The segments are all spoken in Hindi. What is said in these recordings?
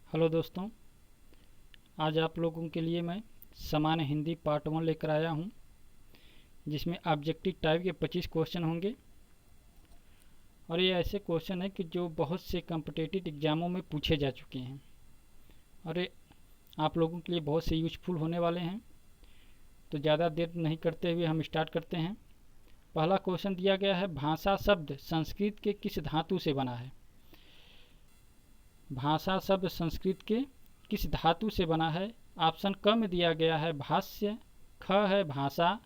हेलो दोस्तों, आज आप लोगों के लिए मैं सामान्य हिंदी पार्ट 1 लेकर आया हूं, जिसमें ऑब्जेक्टिव टाइप के 25 क्वेश्चन होंगे। और ये ऐसे क्वेश्चन हैं कि जो बहुत से कॉम्पिटिटिव एग्ज़ामों में पूछे जा चुके हैं और ये आप लोगों के लिए बहुत से यूजफुल होने वाले हैं। तो ज़्यादा देर नहीं करते हुए हम स्टार्ट करते हैं। पहला क्वेश्चन दिया गया है, भाषा शब्द संस्कृत के किस धातु से बना है? भाषा शब्द संस्कृत के किस धातु से बना है? ऑप्शन क में दिया गया है भाष्य, ख है भाषा,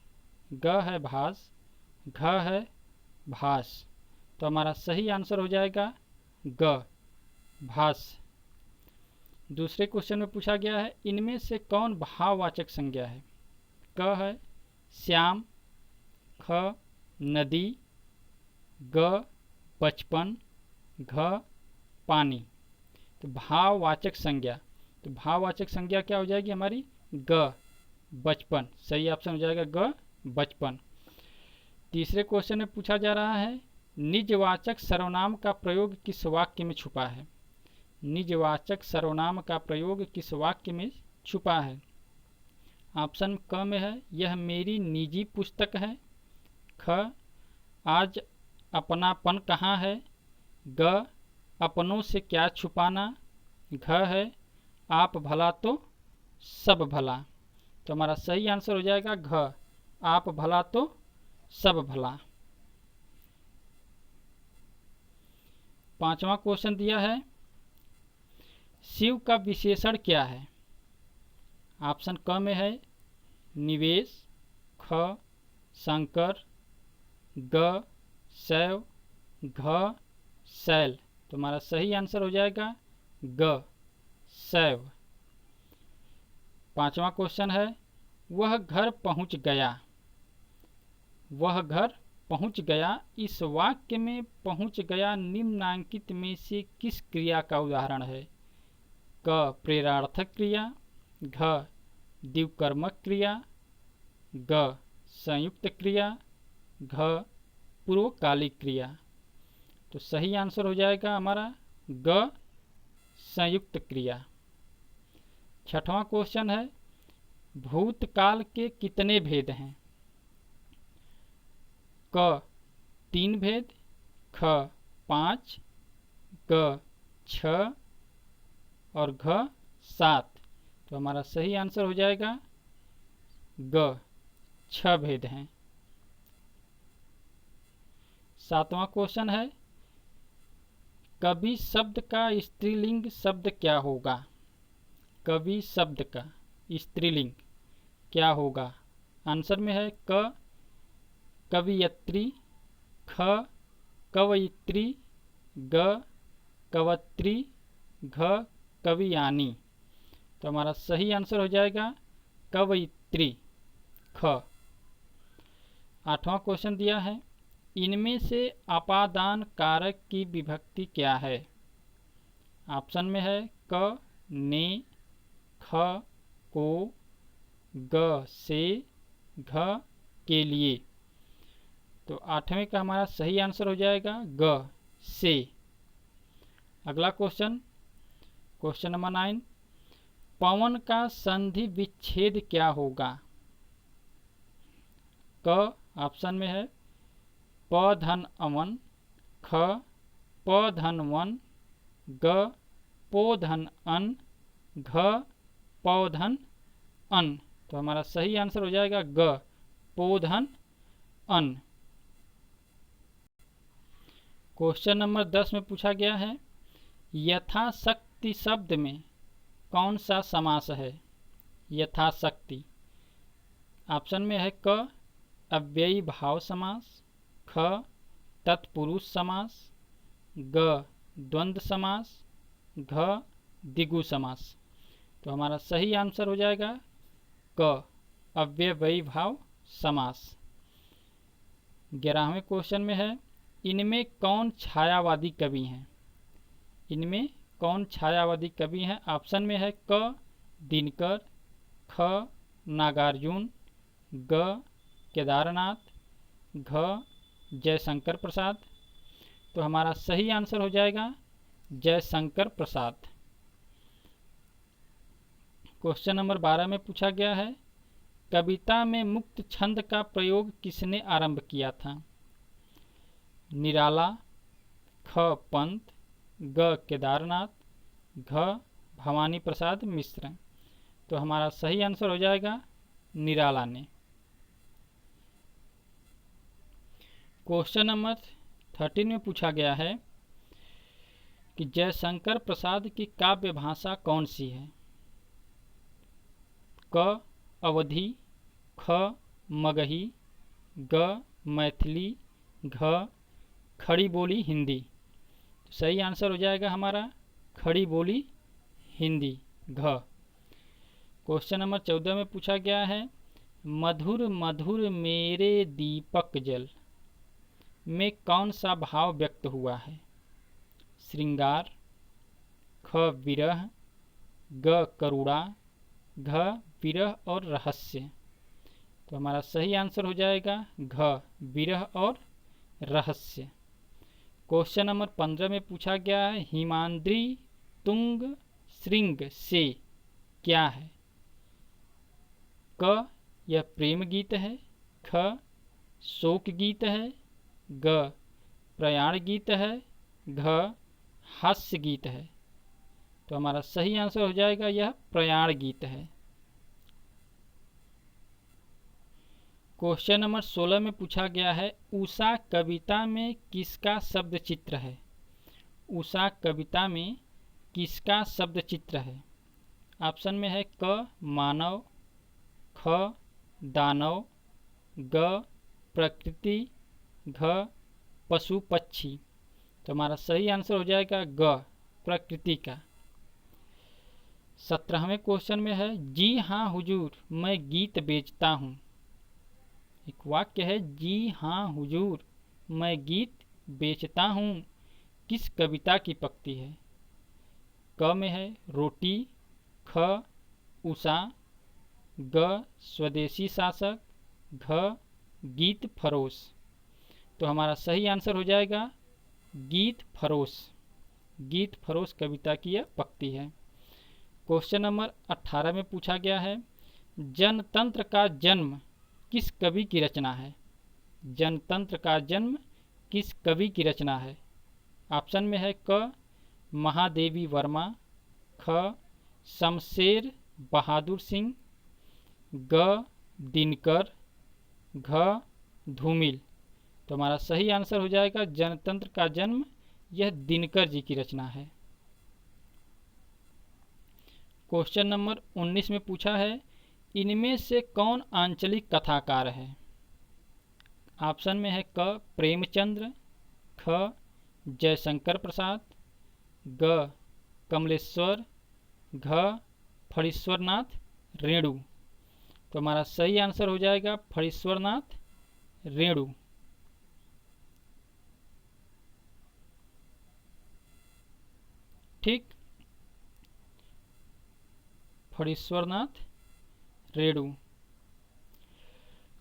ग है भास, घ है भास। तो हमारा सही आंसर हो जाएगा ग, भास। दूसरे क्वेश्चन में पूछा गया है, इनमें से कौन भाववाचक संज्ञा है? क है श्याम, ख नदी, ग बचपन, घ पानी। तो भाववाचक संज्ञा, तो भाववाचक संज्ञा क्या हो जाएगी हमारी? ग, बचपन। सही ऑप्शन हो जाएगा ग, बचपन। तीसरे क्वेश्चन में पूछा जा रहा है, निजवाचक सर्वनाम का प्रयोग किस वाक्य में छुपा है? निजवाचक सर्वनाम का प्रयोग किस वाक्य में छुपा है? ऑप्शन क में है, यह मेरी निजी पुस्तक है। ख, आज अपनापन कहाँ है। ग, अपनों से क्या छुपाना। घ है, आप भला तो सब भला। तो हमारा सही आंसर हो जाएगा घ, आप भला तो सब भला। पांचवा क्वेश्चन दिया है, शिव का विशेषण क्या है? ऑप्शन क में है निवेश, ख शंकर, ग शैव, घ शैल। तो हमारा सही आंसर हो जाएगा ग, शैव। पांचवा क्वेश्चन है, वह घर पहुंच गया। वह घर पहुंच गया, इस वाक्य में पहुंच गया निम्नांकित में से किस क्रिया का उदाहरण है? क प्रेरणार्थक क्रिया, घ द्विकर्मक क्रिया, ग संयुक्त क्रिया, घ पूर्वकालिक क्रिया। तो सही आंसर हो जाएगा हमारा ग, संयुक्त क्रिया। छठवां क्वेश्चन है, भूतकाल के कितने भेद हैं? क 3 भेद, ख 5, ग 6 और घ 7। तो हमारा सही आंसर हो जाएगा ग, 6 भेद हैं। सातवां क्वेश्चन है, कवि शब्द का स्त्रीलिंग शब्द क्या होगा? कवि शब्द का स्त्रीलिंग क्या होगा? आंसर में है क कवयित्री, ख कवयित्री, ग कवयित्री, घ कवयानी। तो हमारा सही आंसर हो जाएगा कवयित्री, ख। आठवां क्वेश्चन दिया है, इनमें से अपादान कारक की विभक्ति क्या है? ऑप्शन में है क ने, ख को, ग से, घ के लिए। तो आठवें का हमारा सही आंसर हो जाएगा ग, से। अगला क्वेश्चन, क्वेश्चन नंबर 9, पवन का संधि विच्छेद क्या होगा? क ऑप्शन में है प धन अवन, ख प धन वन, ग पो धन अन, घ पौ धन अन। तो हमारा सही आंसर हो जाएगा ग, पो धन अन। क्वेश्चन नंबर 10 में पूछा गया है, यथाशक्ति शब्द में कौन सा समास है? यथाशक्ति। ऑप्शन में है क अव्ययी भाव समास, ख तत्पुरुष समास, ग द्वंद्व समास, घ द्विगु समास। तो हमारा सही आंसर हो जाएगा क अव्ययी भाव समास। 11वें क्वेश्चन में है, इनमें कौन छायावादी कवि हैं? इनमें कौन छायावादी कवि हैं? ऑप्शन में है क दिनकर, ख नागार्जुन, ग केदारनाथ, घ जयशंकर प्रसाद। तो हमारा सही आंसर हो जाएगा जयशंकर प्रसाद। क्वेश्चन नंबर 12 में पूछा गया है कविता में मुक्त छंद का प्रयोग किसने आरंभ किया था? निराला, ख पंत, ग केदारनाथ, घ भवानी प्रसाद मिश्र। तो हमारा सही आंसर हो जाएगा निराला ने। क्वेश्चन नंबर 13 में पूछा गया है कि जयशंकर प्रसाद की काव्य भाषा कौन सी है? क अवधी, ख मगही, ग मैथिली, घ खड़ी बोली हिंदी। तो सही आंसर हो जाएगा हमारा खड़ी बोली हिंदी, घ। क्वेश्चन नंबर 14 में पूछा गया है मधुर मधुर मेरे दीपक जल में कौन सा भाव व्यक्त हुआ है? श्रृंगार, ख विरह, ग करुणा, घ विरह और रहस्य। तो हमारा सही आंसर हो जाएगा घ विरह और रहस्य। क्वेश्चन नंबर 15 में पूछा गया है हिमाद्री तुंग श्रृंग से क्या है? क यह प्रेम गीत है, ख शोक गीत है, ग प्रयाण गीत है, घ हास्य गीत है। तो हमारा सही आंसर हो जाएगा यह प्रयाण गीत है। क्वेश्चन नंबर 16 में पूछा गया है उषा कविता में किसका शब्द चित्र है? उषा कविता में किसका शब्द चित्र है? ऑप्शन में है क मानव, ख दानव, ग प्रकृति, घ पशु पक्षी। तो हमारा सही आंसर हो जाएगा ग प्रकृति का। 17वें क्वेश्चन में है जी हाँ हुजूर मैं गीत बेचता हूँ। एक वाक्य है जी हाँ हुजूर मैं गीत बेचता हूँ, किस कविता की पंक्ति है? क में है रोटी, ख उषा, ग स्वदेशी शासक, घ गीत फरोश। तो हमारा सही आंसर हो जाएगा गीत फरोश। गीत फरोश कविता की यह पंक्ति है। क्वेश्चन नंबर 18 में पूछा गया है जनतंत्र का जन्म किस कवि की रचना है? जनतंत्र का जन्म किस कवि की रचना है? ऑप्शन में है क महादेवी वर्मा, ख शमशेर बहादुर सिंह, ग दिनकर, घ धूमिल। तो हमारा सही आंसर हो जाएगा जनतंत्र का जन्म यह दिनकर जी की रचना है। क्वेश्चन नंबर 19 में पूछा है इनमें से कौन आंचलिक कथाकार है? ऑप्शन में है क प्रेमचंद्र, ख जयशंकर प्रसाद, ग कमलेश्वर, घ फणीश्वरनाथ रेणु। तो हमारा सही आंसर हो जाएगा फणीश्वरनाथ रेणु। ठीक, फणीश्वरनाथ रेणु।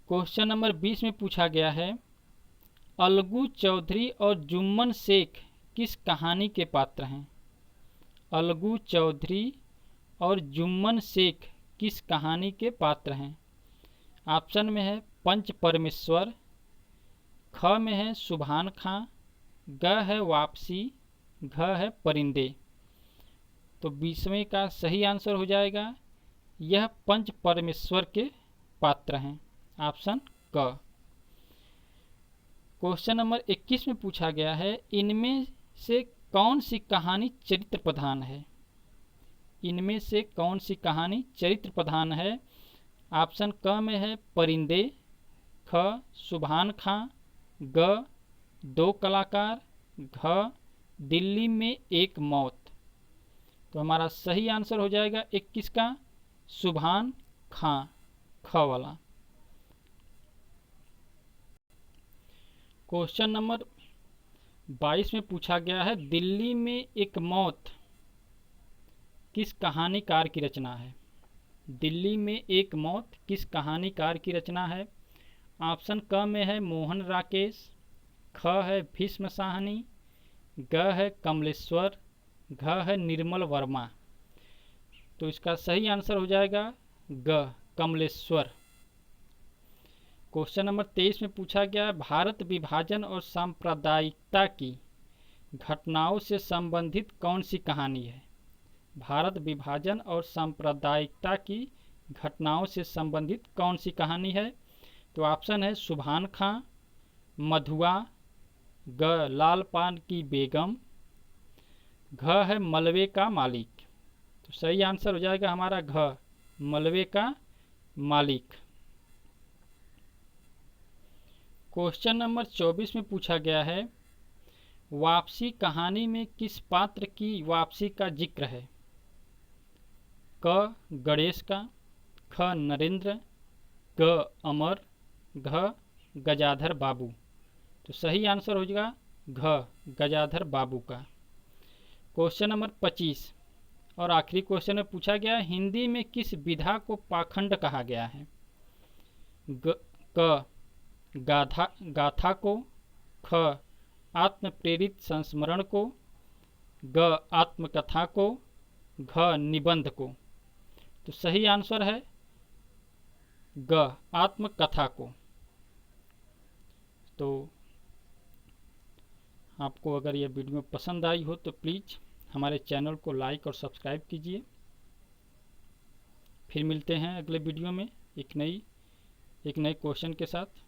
क्वेश्चन नंबर 20 में पूछा गया है अलगू चौधरी और जुम्मन शेख किस कहानी के पात्र हैं? अलगू चौधरी और जुम्मन शेख किस कहानी के पात्र हैं? ऑप्शन में है पंच परमेश्वर, ख में है सुभान खां, ग है वापसी, घ है परिंदे। तो 20वें का सही आंसर हो जाएगा यह पंच परमेश्वर के पात्र हैं, ऑप्शन क। क्वेश्चन नंबर 21 में पूछा गया है इनमें से कौन सी कहानी चरित्र प्रधान है? इनमें से कौन सी कहानी चरित्र प्रधान है? ऑप्शन क में है परिंदे, ख सुभान खां, ग दो कलाकार, घ दिल्ली में एक मौत। तो हमारा सही आंसर हो जाएगा 21 का सुभान खां, ख वाला। क्वेश्चन नंबर 22 में पूछा गया है दिल्ली में एक मौत किस कहानीकार की रचना है? दिल्ली में एक मौत किस कहानीकार की रचना है? ऑप्शन क में है मोहन राकेश, ख है भीष्म साहनी, ग है कमलेश्वर, घ है निर्मल वर्मा। तो इसका सही आंसर हो जाएगा ग, कमलेश्वर। क्वेश्चन नंबर 23 में पूछा गया है भारत विभाजन और सांप्रदायिकता की घटनाओं से संबंधित कौन सी कहानी है। भारत विभाजन और सांप्रदायिकता की घटनाओं से संबंधित कौन सी कहानी है। तो ऑप्शन है सुभान खां, मधुआ, ग लाल पान की बेगम, घ है मलबे का मालिक। तो सही आंसर हो जाएगा हमारा घ, मलबे का मालिक। क्वेश्चन नंबर 24 में पूछा गया है वापसी कहानी में किस पात्र की वापसी का जिक्र है। क गणेश का, ख नरेंद्र, ग अमर, घ गजाधर बाबू। तो सही आंसर हो जाएगा घ, गजाधर बाबू का। क्वेश्चन नंबर 25 और आखिरी क्वेश्चन में पूछा गया हिंदी में किस विधा को पाखंड कहा गया है। क गाथा को, ख आत्म प्रेरित संस्मरण को, ग आत्मकथा को, घ निबंध को। तो सही आंसर है ग, आत्मकथा को। तो आपको अगर यह वीडियो पसंद आई हो तो प्लीज़ हमारे चैनल को लाइक और सब्सक्राइब कीजिए। फिर मिलते हैं अगले वीडियो में एक नए क्वेश्चन के साथ।